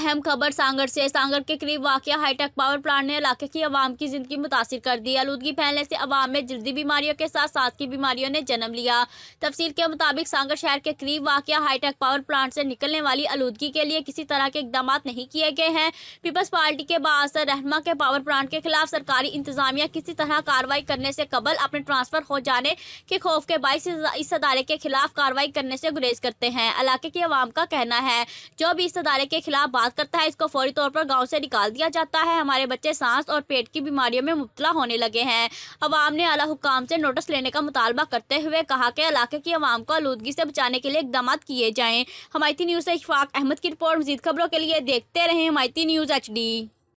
अहम खबर सांगड़ से। सांगड़ के करीब वाक़या हाईटेक पावर प्लांट ने इलाके की आवाम की जिंदगी मुतासिर कर दी। आलूदगी फैलने से आवाम में जल्दी बीमारियों के साथ सांस की बीमारियों ने जन्म लिया। तफसील के मुताबिक सांगड़ शहर के करीब वाक़या हाईटेक पावर प्लांट से निकलने वाली आलूदगी के लिए किसी तरह के इकदाम नहीं किए गए हैं। पीपल्स पार्टी के बाअसर रहनुमा के पावर प्लांट के खिलाफ सरकारी इंतजामिया किसी तरह कार्रवाई करने से कबल अपने ट्रांसफर हो जाने के खौफ के बाइस इस अदारे के खिलाफ कार्रवाई करने से गुरेज करते हैं। इलाके की आवाम का कहना है, जो भी इस अदारे के खिलाफ बात करता है इसको फौरी तौर पर गांव से निकाल दिया जाता है। हमारे बच्चे सांस और पेट की बीमारियों में मुब्तला होने लगे हैं। अवाम ने आला हुक्काम से नोटिस लेने का मुतालबा करते हुए कहा कि इलाके की आवाम को आलूदगी से बचाने के लिए इकदाम किए जाएं। हमायती न्यूज़ से इशफाक अहमद की रिपोर्ट। मज़ीद खबरों के लिए देखते रहें हमायती न्यूज़ HD।